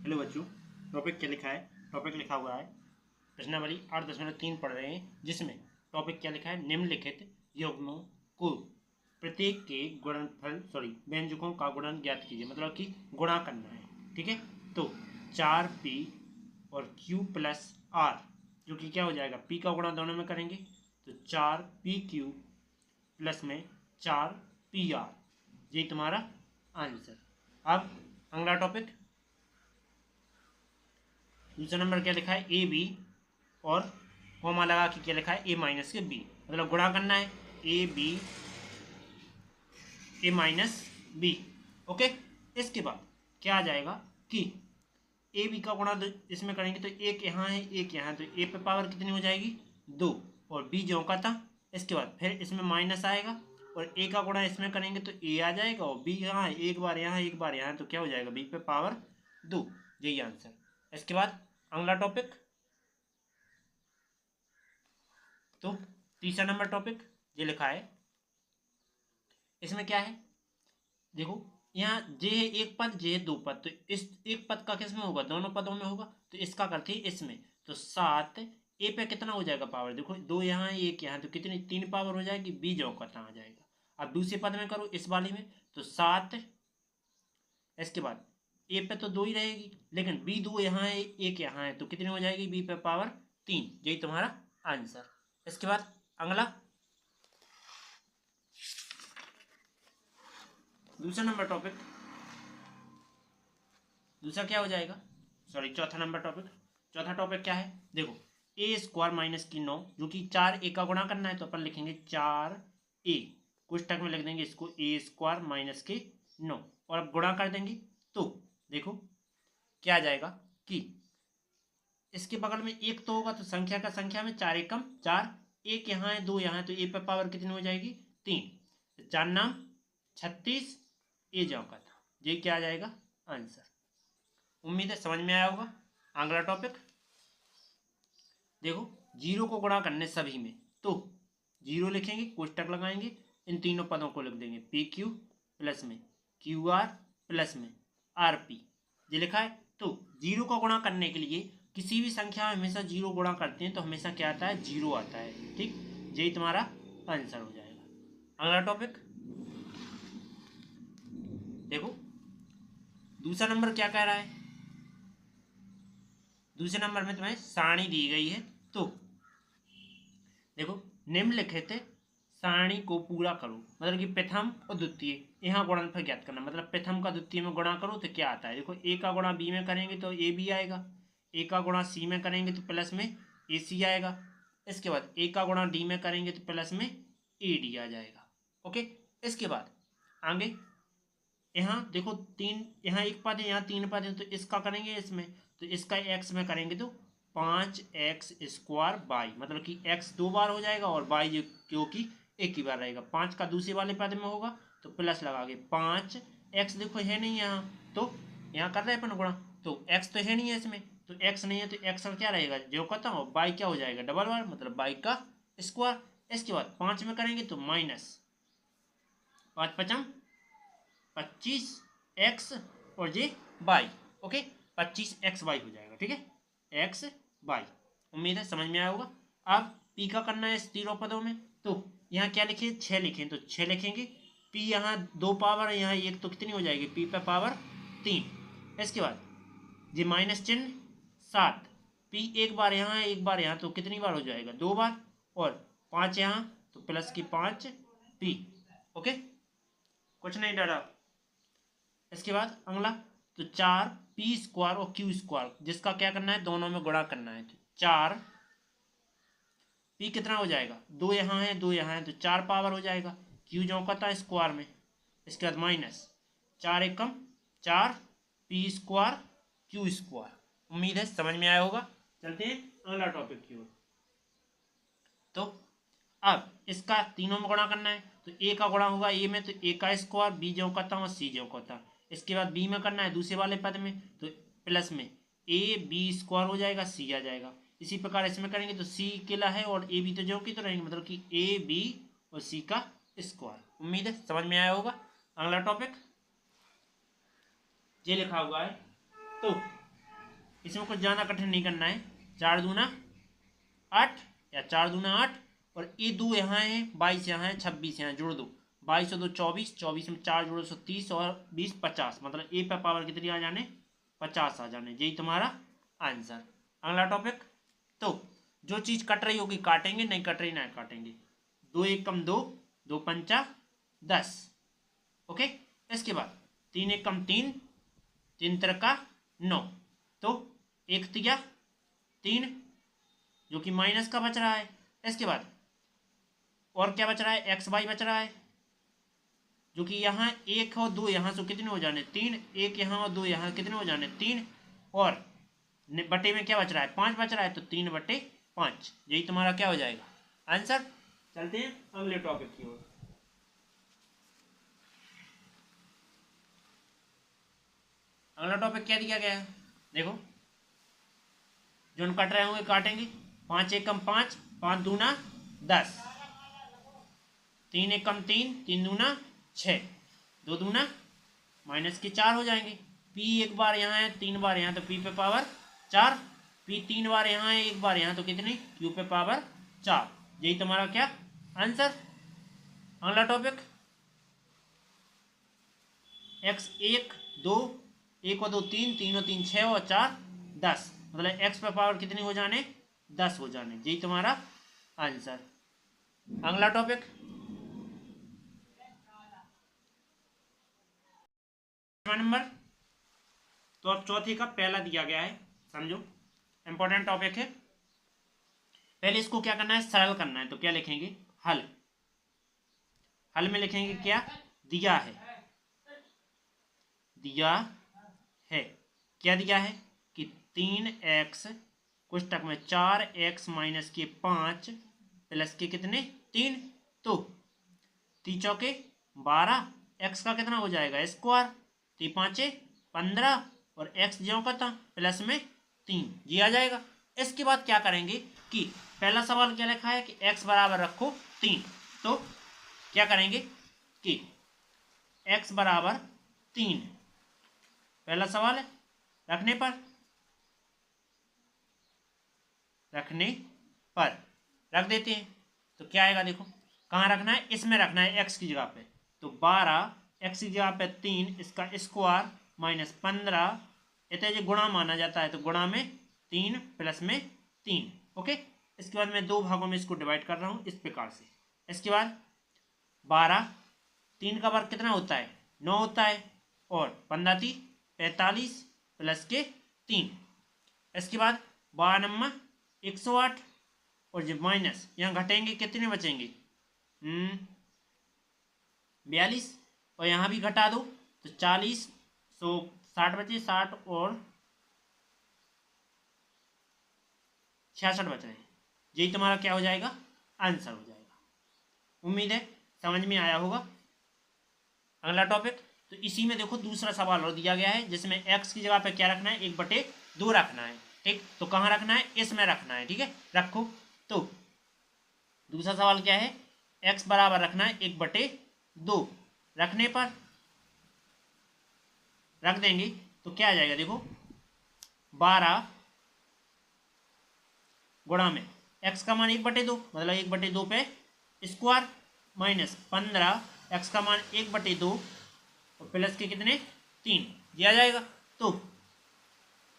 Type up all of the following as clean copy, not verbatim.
Hello बच्चों, topic क्या लिखा है? टॉपिक लिखा हुआ है प्रश्नावली 8.3 पढ़ रहे हैं, जिसमें टॉपिक क्या लिखा है? निम्नलिखित युग्मों को प्रत्येक के व्यंजकों का गुणन ज्ञात कीजिए, मतलब कि गुणा करना है। ठीक है, तो 4p और q प्लस r, जो कि क्या हो जाएगा, p का गुणा दोनों में करेंगे तो 4pq प्लस में 4pr, ये तुम्हारा आंसर। अब अगला टॉपिक, दूसरा नंबर क्या लिखा है? ए बी और कॉमा लगा के क्या लिखा है? ए माइनस के बी, मतलब गुणा करना है ए माइनस बी। ओके, इसके बाद क्या आ जाएगा कि ए बी का गुणा इसमें करेंगे तो एक यहाँ है एक यहाँ है, तो ए पे पावर कितनी हो जाएगी? 2, और बी जो का था। इसके बाद फिर इसमें माइनस आएगा और ए का गुणा इसमें करेंगे तो ए आ जाएगा, और बी यहाँ है, एक बार यहाँ एक बार यहाँ, तो क्या हो जाएगा? बी पे पावर 2, यही आंसर। इसके बाद अगला टॉपिक, तो तीसरा नंबर टॉपिक ये लिखा है, इसमें क्या है देखो, यहाँ जे है एक पद, जे है दो पद, तो इस एक पद का किस में होगा? दोनों पदों में होगा, तो इसका करते हैं इसमें, तो 7 ए पे कितना हो जाएगा पावर? देखो दो यहाँ है एक यहाँ, तो कितनी 3 पावर हो जाएगी, बी जो कितना आ जाएगा। अब दूसरे पद में करो इस वाली में, तो 7, इसके बाद ए पे तो 2 ही रहेगी, लेकिन बी 2 यहाँ है एक यहाँ है, तो कितनी हो जाएगी? बी पे पावर 3, यही तुम्हारा आंसर। इसके बाद अगला दूसरा नंबर टॉपिक, दूसरा क्या हो जाएगा, चौथा नंबर टॉपिक। चौथा टॉपिक क्या है देखो, ए स्क्वायर माइनस की 9, जो कि 4 ए का गुणा करना है, तो अपन लिखेंगे 4 ए, कुछ टक में लिख देंगे इसको ए स्क्वायर माइनस के 9, और अब गुणा कर देंगे तो देखो क्या आ जाएगा कि इसके बगल में एक तो होगा, तो संख्या का संख्या में 4 एकम 4, एक यहाँ है 2 यहाँ है, तो ए पे पावर कितनी हो जाएगी? 3, 4 नाम 36, ए जाओ का था, ये क्या आ जाएगा? आंसर। उम्मीद है समझ में आया होगा। अगला टॉपिक देखो, जीरो को गुणा करने सभी में, तो जीरो लिखेंगे, कोष्टक लगाएंगे, इन तीनों पदों को लिख देंगे पी क्यू प्लस में क्यू आर प्लस में आर पी, ये लिखा है। तो जीरो का गुणा करने के लिए किसी भी संख्या में हमेशा जीरो गुणा करते हैं तो हमेशा क्या आता है? जीरो आता है। ठीक, यही तुम्हारा आंसर हो जाएगा। अगला टॉपिक देखो, दूसरा नंबर क्या कह रहा है? दूसरे नंबर में तुम्हें सारणी दी गई है, तो देखो निम्नलिखित सारणी को पूरा करो, मतलब कि प्रथम और द्वितीय, यहाँ गुणनफल ज्ञात करना, मतलब प्रथम का द्वितीय में गुणा करो तो क्या आता है? देखो ए का गुणा बी में करेंगे तो ए बी आएगा, ए का गुणा सी में करेंगे तो प्लस में ए सी आएगा, इसके बाद ए का गुणा डी में करेंगे तो प्लस में ए डी आ जाएगा। ओके, इसके बाद आगे यहाँ देखो तीन, यहाँ एक पद है यहाँ 3 पद है, तो इसका करेंगे इसमें, तो इसका एक्स में करेंगे तो 5x स्क्वायर बाई, मतलब कि x 2 बार हो जाएगा और y क्योंकि एक ही बार रहेगा। 5 का दूसरे वाले पद में होगा तो प्लस लगा के 5x, देखो है नहीं यहाँ, तो यहाँ कर रहे हैं अपन गुणा, तो x तो है नहीं है इसमें, तो x नहीं है तो x का क्या रहेगा? जो कहता हूँ y क्या हो जाएगा? डबल बार, मतलब y का स्क्वायर। इसके बाद 5 में करेंगे तो माइनस 5 पचम 25x और ये y। ओके, 25xy हो जाएगा। ठीक है, x y। उम्मीद है समझ में आया होगा। अब p का करना है इस तीनों पदों में, तो यहाँ क्या लिखे? 6 लिखे, तो 6 लिखेंगे। p यहाँ 2 पावर है, यहाँ एक, तो कितनी हो जाएगी? p पे पावर 3। इसके बाद ये माइनस चिन्ह 7, p एक बार यहाँ है एक बार यहाँ, तो कितनी बार हो जाएगा? 2 बार, और 5 यहाँ, तो प्लस की 5p। ओके, कुछ नहीं डरा। इसके बाद अगला, तो 4p स्क्वायर और q स्क्वायर, जिसका क्या करना है? दोनों में गुणा करना है, तो 4p कितना हो जाएगा? 2 यहाँ है 2 यहाँ है, तो 4 पावर हो जाएगा, q जो का था स्क्वायर में। इसके बाद माइनस 4 एकम 4p स्क्वायर q स्क्वायर। उम्मीद है समझ में आया होगा। चलते हैं अगला टॉपिक की ओर। तो अब इसका तीनों में गुणा करना है, तो ए का गुणा होगा ए में, तो ए का स्क्वायर, बी जो का था और सी जो का था। इसके बाद बी में करना है दूसरे वाले पद में, तो प्लस में ए बी स्क्वायर हो जाएगा, सी आ जाएगा। इसी प्रकार इसमें करेंगे तो सी अकेला है और ए बी तो जो की तो रहेंगे, मतलब कि ए बी और सी का स्क्वायर। उम्मीद है समझ में आया होगा। अगला टॉपिक ये लिखा हुआ है, तो इसमें कुछ ज़्यादा कठिन नहीं करना है। 4 दूना 8 या 4 दूना 8 और ये 2 यहाँ है, 22 यहाँ है, 26 यहाँ जोड़ दो, 22 और 2 24, 24 में 4 जोड़ो 130 और 20 50, मतलब ए पे पावर कितनी आ जाने 50 आ जाने। यही तुम्हारा आंसर। अगला टॉपिक, तो जो चीज़ कट रही होगी काटेंगे, नहीं कट रही नहीं काटेंगे। 2 1 कम 2, 2 पंचा 10, ओके। इसके बाद 3 1 कम 3, 3 तिरका 9, तो 1 तिया 3 जो कि माइनस का बच रहा है। इसके बाद और क्या बच रहा है, एक्स वाई बच रहा है, जो कि यहाँ 1 और 2 यहाँ से कितने हो जाने 3, 1 यहाँ और 2 यहाँ कितने हो जाने 3, और बटे में क्या बच रहा है 5 बच रहा है, तो 3/5, यही तुम्हारा क्या हो जाएगा आंसर। चलते हैं अगले टॉपिक की ओर। अगला टॉपिक क्या दिया गया है, देखो जो कट रहे होंगे काटेंगे। 5 1 कम 5, 5 दूना 10, 3 1 कम 3, 3 दूना 6, 2 दूना माइनस के 4 हो जाएंगे। पी एक बार यहाँ है 3 बार यहाँ, तो पी पे पावर 4, पी 3 बार यहाँ है 1 बार यहाँ, तो कितनी क्यू पे पावर 4, यही तुम्हारा क्या आंसर। अगला टॉपिक, x 1 2, 1 और 2 3, 3 और 3 6 और 4 10, मतलब x पे पावर कितनी हो जाने 10 हो जाने, यही तुम्हारा आंसर। अगला टॉपिक, नंबर, तो अब चौथे का पहला दिया गया है, समझो इंपॉर्टेंट टॉपिक है। पहले इसको क्या करना है, सरल करना है, तो क्या लिखेंगे हल। हल में लिखेंगे क्या, दिया है, दिया है, क्या दिया है कि 3x कोष्टक में 4x माइनस के 5 प्लस के कितने 3, तो 3 चौके 12, x का कितना हो जाएगा स्क्वायर, 3 5 15 और x ज्यों का था प्लस में 3, ये आ जाएगा। इसके बाद क्या करेंगे कि पहला सवाल क्या लिखा है कि x बराबर रखो 3, तो क्या करेंगे कि x बराबर 3, पहला सवाल है रखने पर रख देते हैं, तो क्या आएगा देखो, कहाँ रखना है, इसमें रखना है x की जगह पे, तो 12 x की जगह पे 3, इसका स्क्वायर माइनस 15, इतने जो गुणा माना जाता है, तो गुणा में 3 प्लस में 3, ओके। इसके बाद मैं 2 भागों में इसको डिवाइड कर रहा हूँ इस प्रकार से। इसके बाद 12, 3 का वर्ग कितना होता है 9 होता है, और 15 3 45 प्लस के 3। इसके बाद 12 नम्मा 108, और जब माइनस यहाँ घटेंगे कितने बचेंगे 42, और यहाँ भी घटा दो तो 40, 60 बचे, 60 और 66 बच रहे, यही तुम्हारा क्या हो जाएगा आंसर हो जाएगा। उम्मीद है समझ में आया होगा। अगला टॉपिक, तो इसी में देखो दूसरा सवाल और दिया गया है जिसमें x की जगह पे क्या रखना है 1/2 रखना है, ठीक। तो कहाँ रखना है, इसमें रखना है, ठीक है रखो। तो दूसरा सवाल क्या है, x बराबर रखना है 1/2, रखने पर रख देंगे तो क्या आ जाएगा देखो, 12 गुणा में x का मान 1/2, मतलब 1/2 पे स्क्वायर माइनस 15 x का मान 1/2 और प्लस के कितने 3 दिया जाएगा। तो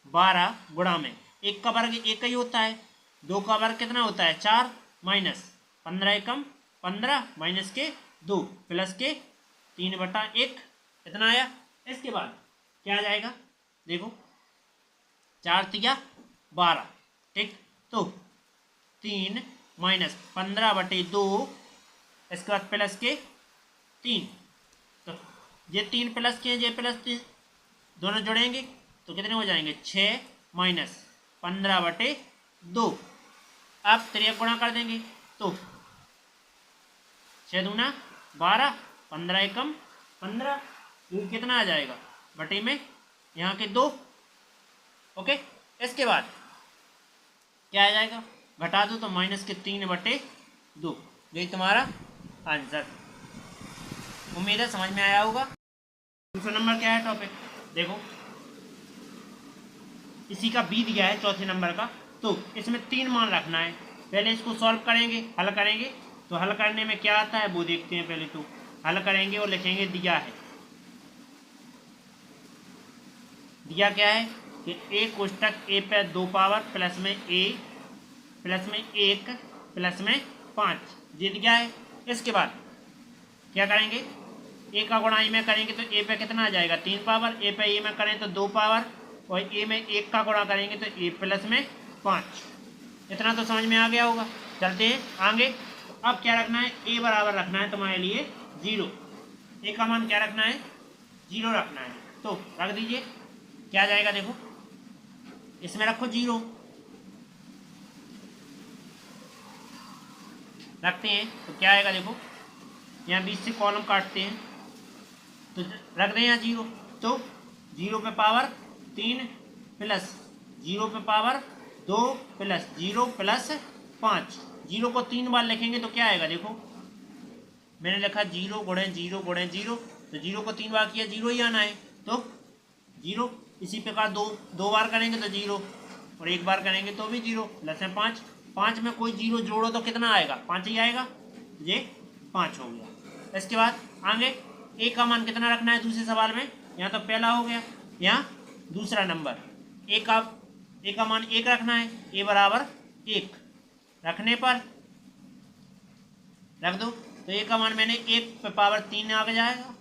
12 गुणा में 1 का वर्ग 1 ही होता है, 2 का वर्ग कितना होता है 4, माइनस 15 एकम 15 माइनस के 2 प्लस के 3/1, इतना आया। इसके बाद क्या आ जाएगा देखो, 4 तिया 12, ठीक। तो 3 माइनस 15/2, इसके बाद प्लस के 3, तो ये 3 प्लस के ये प्लस 3 दोनों जोड़ेंगे तो कितने हो जाएंगे 6 माइनस 15/2। अब त्रिया गुणा कर देंगे तो 6 दूना 12, 15 एकम 15, कितना आ जाएगा बटे में यहाँ के 2, ओके। इसके बाद क्या आ जाएगा, घटा दो तो माइनस के 3/2, यही तुम्हारा आंसर। उम्मीद है समझ में आया होगा। दूसरा नंबर क्या है टॉपिक, देखो इसी का बी दिया है चौथे नंबर का। तो इसमें 3 मान रखना है। पहले इसको सॉल्व करेंगे, हल करेंगे। तो हल करने में क्या आता है वो देखते हैं। पहले तो हल करेंगे और लिखेंगे दिया है। दिया क्या है कि ए कोष्टक ए पे 2 पावर प्लस में ए प्लस में 1 प्लस में 5 ये दिया है। इसके बाद क्या करेंगे, ए का गुणा ए में करेंगे तो ए पे कितना आ जाएगा 3 पावर, ए पे ए में करें तो 2 पावर, और ए में 1 का गुणा करेंगे तो ए प्लस में 5। इतना तो समझ में आ गया होगा। चलते हैं आगे। अब क्या रखना है, ए बराबर रखना है तुम्हारे लिए 0। ए का मान क्या रखना है 0 रखना है। तो रख दीजिए, क्या जाएगा देखो, इसमें रखो 0, रखते हैं तो क्या आएगा देखो, यहाँ 20 से कॉलम काटते हैं तो रख दें यहाँ 0। तो 0 पे पावर 3 प्लस 0 पे पावर 2 प्लस 0 प्लस 5। 0 को 3 बार लिखेंगे तो क्या आएगा देखो, मैंने लिखा 0 गुणे 0 गुणे 0, तो 0 को 3 बार किया 0 ही आना है। तो 0, इसी प्रकार दो बार करेंगे तो 0, और 1 बार करेंगे तो भी 0, प्लस में 5। 5 में कोई 0 जोड़ो तो कितना आएगा 5 ही आएगा, ये 5 हो गया। इसके बाद आगे ए का मान कितना रखना है दूसरे सवाल में, यहाँ तो पहला हो गया, यहाँ दूसरा नंबर ए का मान 1 रखना है। ए बराबर 1 रखने पर रख दो, तो ए का मान मैंने 1 पे पावर 3 आ जाएगा,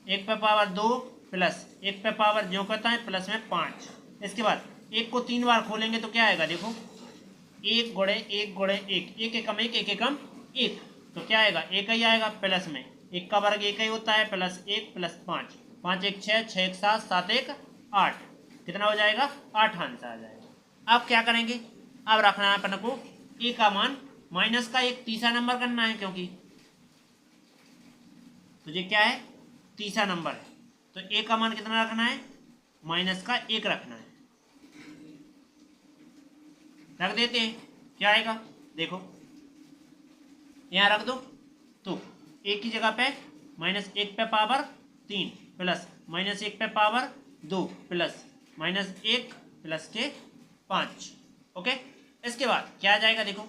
1 पे पावर 2 प्लस 1 पे पावर जो कहता है प्लस में 5। इसके बाद 1 को 3 बार खोलेंगे तो क्या आएगा देखो, 1 गुणे 1 गुणे 1, 1 एकम 1 1 एकम 1, तो क्या आएगा 1 ही आएगा, प्लस में 1 का वर्ग 1 ही होता है, प्लस 1 प्लस 5, 5 1 6, 6 1 7, 7 1 8, कितना हो जाएगा 8 आंसर आ जाएगा। अब क्या करेंगे, अब रखना है अपन को ए का मान माइनस का एक तीसरा नंबर करना है, क्योंकि तो ये क्या है तीसरा नंबर है, तो ए का मान कितना रखना है माइनस का 1 रखना है। रख देते हैं, क्या आएगा देखो, यहाँ रख दो, तो ए की जगह पे माइनस 1 पे पावर 3 प्लस माइनस 1 पे पावर 2 प्लस माइनस 1 प्लस के 5। ओके, इसके बाद क्या आ जाएगा देखो,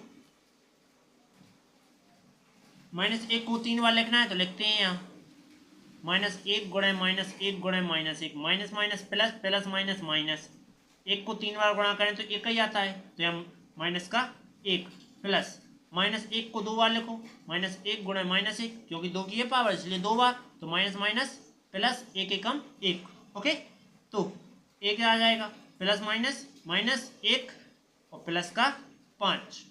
माइनस 1 को 3 बार लिखना है तो लिखते हैं यहाँ माइनस 1 गुणे माइनस 1 गुणे minus 1, minus minus plus plus minus minus, 1 को 3 बार गुणा करें तो 1 ही आता है, तो हम माइनस का 1 प्लस माइनस 1 को 2 बार लिखो, माइनस 1 गुणे माइनस 1, क्योंकि 2 की है पावर इसलिए 2 बार, तो माइनस माइनस प्लस 1 एकम 1। ओके, तो 1 आ जाएगा, प्लस माइनस माइनस 1 और प्लस का 5,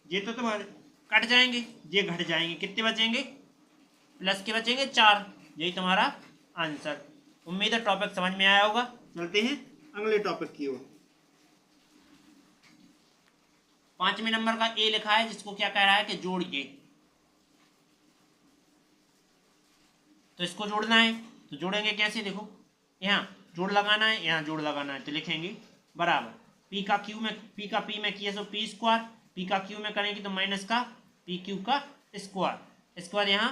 ये तो तुम्हारे कट जाएंगे, ये घट जाएंगे, कितने बचेंगे प्लस के बचेंगे 4, यही तुम्हारा आंसर। उम्मीद है टॉपिक समझ में आया होगा। चलते हैं अगले टॉपिक की ओर। 5वें नंबर का ए लिखा है, जिसको क्या कह रहा है कि जोड़िए, तो इसको जोड़ना है, तो जोड़ेंगे कैसे देखो, यहाँ जोड़ लगाना है, यहाँ जोड़ लगाना है, तो लिखेंगे बराबर पी का पी में किया सो पी स्क्वायर, पी का क्यू में करेंगे तो माइनस का पी क्यू का स्क्वायर, इसके बाद यहाँ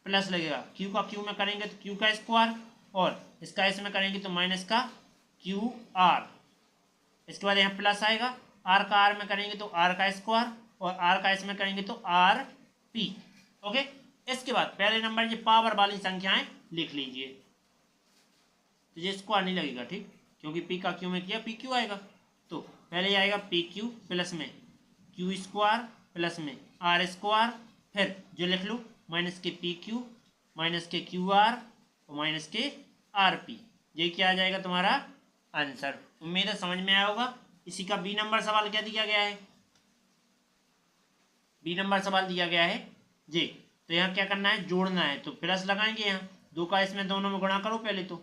प्लस लगेगा, क्यू का क्यू में करेंगे तो क्यू का स्क्वायर, और इसका इसमें करेंगे तो माइनस का क्यू आर, इसके बाद यहाँ प्लस आएगा, आर का आर में करेंगे तो आर का स्क्वायर, और आर का इसमें करेंगे तो आर पी। ओके, इसके बाद पहले नंबर ये पावर वाली संख्याएं लिख लीजिए, तो ये स्क्वायर नहीं लगेगा, ठीक, क्योंकि पी का क्यू में किया पी क्यू आएगा, तो पहले आएगा पी क्यू प्लस में क्यू स्क्वायर प्लस में आर स्क्वायर, फिर जो लिख लो माइनस के पी क्यू माइनस के क्यू आर और माइनस के आर पी, ये क्या आ जाएगा तुम्हारा आंसर। उम्मीद है समझ में आया होगा। इसी का बी नंबर सवाल क्या दिया गया है, बी नंबर सवाल दिया गया है जी, तो यहाँ क्या करना है जोड़ना है, तो प्लस लगाएंगे, यहाँ 2 का इसमें दोनों में गुणा करो पहले, तो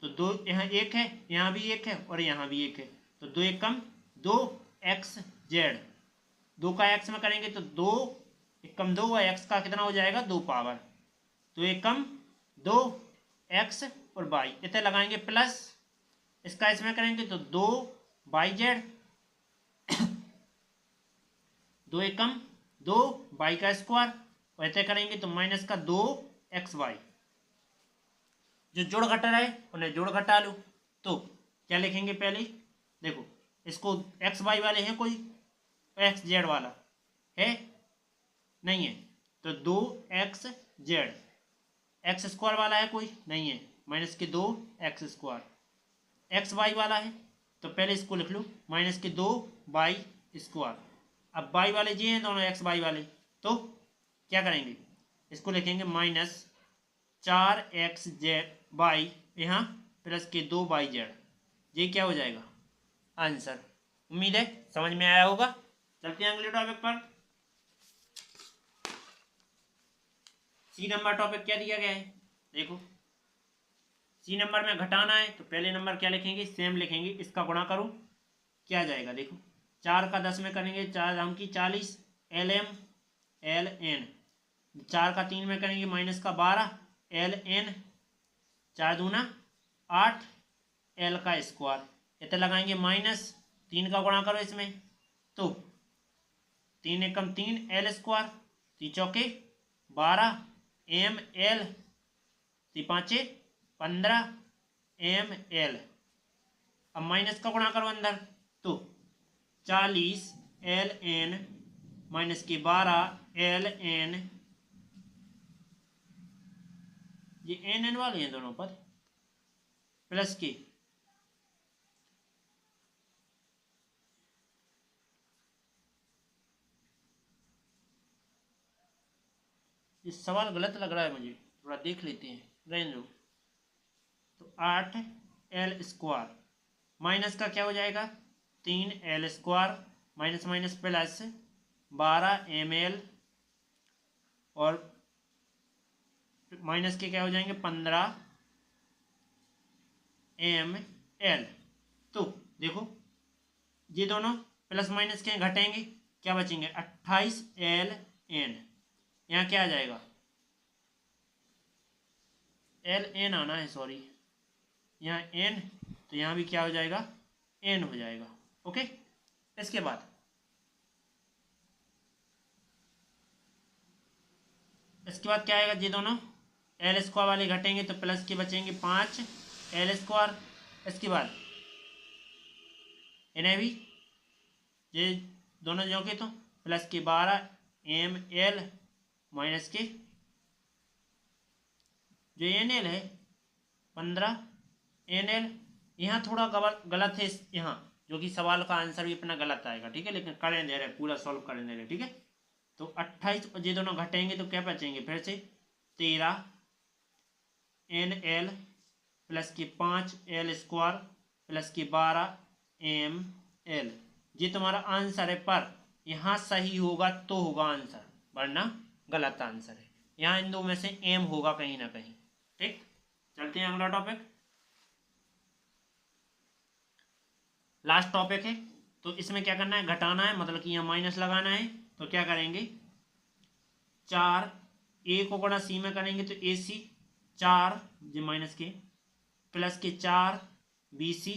2 यहाँ 1 है, यहाँ भी 1 है और यहाँ भी 1 है, तो 2 एकम 2 एक्स जेड, 2 का एक्स में करेंगे तो 2 एकम 2 और एक्स का कितना हो जाएगा 2 पावर, तो एकम 2 एक्स और वाई, इतने लगाएंगे प्लस, इसका इसमें करेंगे तो 2 वाई जेड, 2 एकम 2 वाई का स्क्वायर, और इतने करेंगे तो माइनस का 2 एक्स वाई, जो जोड़ घटा रहे उन्हें जोड़ घटा लो, तो क्या लिखेंगे पहले देखो इसको एक्स वाई वाले हैं कोई, एक्स जेड वाला है नहीं है, तो 2x जेड। एक्स स्क्वायर वाला है कोई नहीं है, माइनस के 2x स्क्वायर। एक्स वाई वाला है तो पहले इसको लिख लो माइनस के 2y स्क्वायर। अब वाई वाले ये हैं दोनों एक्स वाई वाले, तो क्या करेंगे, इसको लिखेंगे माइनस 4x जेड वाई यहाँ प्लस के 2y जेड। ये क्या हो जाएगा आंसर। उम्मीद है समझ में आया होगा। चलते हैं अगले टॉपिक पर। सी नंबर टॉपिक क्या दिया गया है, देखो सी नंबर में घटाना है तो पहले नंबर क्या लिखेंगे, सेम लिखेंगे, इसका गुणा करो क्या आ जाएगा, देखो 4 का 10 में करेंगे 4 दाम की 40 एल एम एल एन, 4 का 3 में करेंगे माइनस का 12 एल एन, 4 दूना 8 एल का स्क्वायर, इतना लगाएंगे माइनस 3 का गुणा करो इसमें, तो 3 एकम 3 एल स्क्वायर, 3 चौके 12 एम एल, 3 पाँचे 15 एम एल। अब माइनस का गुणा करो अंदर, तो 40 एल एन माइनस के 12 एल एन, ये एन एन वाले हैं दोनों पर, प्लस के ये सवाल गलत लग रहा है मुझे, थोड़ा देख लेते हैं, रहने दो। तो 8 एल स्क्वायर माइनस का क्या हो जाएगा 3 L square, minus minus plus 12 M L, और माइनस के क्या हो जाएंगे 15 एम एल। तो देखो ये दोनों प्लस माइनस के घटेंगे, क्या बचेंगे 28 एल एन, यहाँ क्या आ जाएगा एल एन आना है, सॉरी यहाँ एन, तो यहाँ भी क्या हो जाएगा एन हो जाएगा। ओके, इसके बाद क्या आएगा, ये दोनों एल स्क्वायर वाले घटेंगे तो प्लस के बचेंगे 5 एल स्क्वायर। इसके बाद इन्हें भी ये दोनों जो के तो प्लस के 12 एम एल माइनस के जो एन एल है 15 एन एल। यहाँ थोड़ा गलत है यहाँ, जो कि सवाल का आंसर भी अपना गलत आएगा, ठीक है, लेकिन करें दे रहे पूरा सॉल्व करें दे रहे, ठीक है। तो 28 ये दोनों घटेंगे तो क्या बचेंगे फिर से 13 एन एल प्लस के 5 एल स्क्वायर प्लस के 12 एम एल। ये तुम्हारा आंसर है, पर यहाँ सही होगा तो होगा आंसर, वरना गलत आंसर है। यहाँ इन दो में से एम होगा कहीं ना कहीं, ठीक। चलते हैं अगला टॉपिक, लास्ट टॉपिक है। तो इसमें क्या करना है, घटाना है, मतलब कि यहाँ माइनस लगाना है। तो क्या करेंगे 4 ए को गुणा सी में करेंगे तो ए सी 4 जो माइनस के प्लस के 4 बी सी,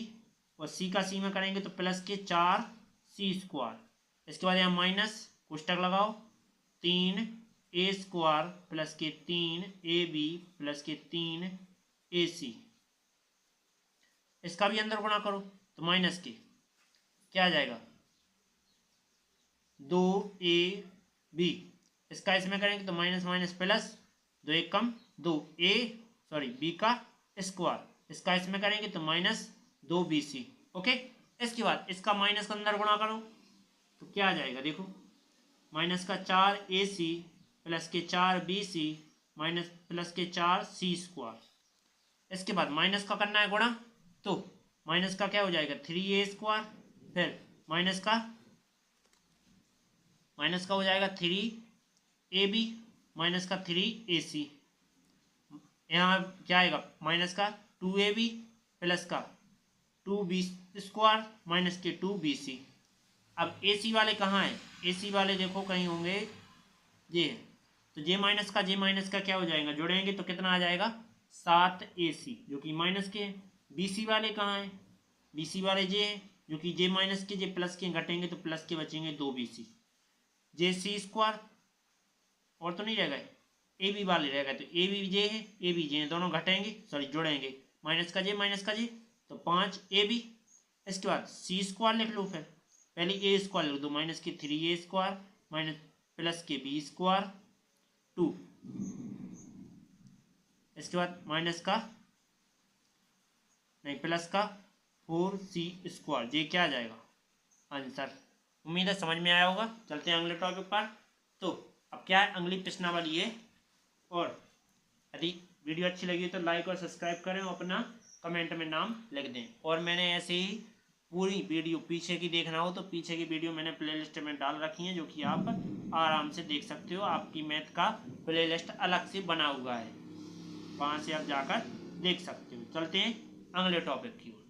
और सी का सी में करेंगे तो प्लस के 4 सी स्क्वायर। इसके बाद यहाँ माइनस कोष्टक लगाओ 3 ए स्क्वायर प्लस के 3 ए बी प्लस के 3 ए सी। इसका भी अंदर गुणा करो तो माइनस के क्या आ जाएगा 2 ए बी। इसका इसमें करेंगे तो माइनस माइनस प्लस 2 एक कम 2 ए सॉरी बी का स्क्वायर। इसका इसमें करेंगे तो माइनस 2 बी सी। ओके, इसके बाद इसका माइनस का अंदर गुणा करो तो क्या आ जाएगा, देखो माइनस का 4 ए सी प्लस के 4 बी सी माइनस प्लस के 4 सी स्क्वायर। इसके बाद माइनस का करना है गुणा, तो माइनस का क्या हो जाएगा 3 ए स्क्वायर, फिर माइनस का हो जाएगा 3 ए बी माइनस का 3 ए सी। यहाँ क्या आएगा माइनस का 2 ए बी प्लस का 2 बी स्क्वायर माइनस के 2 बी सी। अब ए सी वाले कहाँ हैं, ए सी वाले देखो कहीं होंगे ये, तो जे माइनस का क्या हो जाएगा, जोड़ेंगे तो कितना आ जाएगा 7 ए सी, जो कि माइनस के। बी सी वाले कहाँ हैं, बी सी वाले जे हैं, जो कि जे माइनस के जे प्लस के घटेंगे तो प्लस के बचेंगे 2 बी सी। जे सी स्क्वायर और तो नहीं रह गए, ए बी वाले रह गए, तो ए बी जे है ए बी जे दोनों घटेंगे सॉरी जोड़ेंगे, माइनस का जे तो 5 ए बी इसके बाद सी स्क्वायर लिख लो, फिर पहले ए स्क्वायर लिख दो, माइनस के 3a स्क्वायर माइनस प्लस के b स्क्वायर 2, इसके बाद माइनस का नहीं प्लस का 4c स्क्वायर, ये क्या आ जाएगा आंसर। उम्मीद है समझ में आया होगा। चलते हैं अगले टॉपिक पर। तो अब क्या है, अगली प्रश्नावली है, और यदि वीडियो अच्छी लगी तो लाइक और सब्सक्राइब करें और अपना कमेंट में नाम लिख दें। और मैंने ऐसे ही पूरी वीडियो पीछे की देखना हो तो पीछे की वीडियो मैंने प्लेलिस्ट में डाल रखी है, जो कि आप आराम से देख सकते हो। आपकी मैथ का प्लेलिस्ट अलग से बना हुआ है, वहाँ से आप जाकर देख सकते हो। चलते हैं अगले टॉपिक की ओर।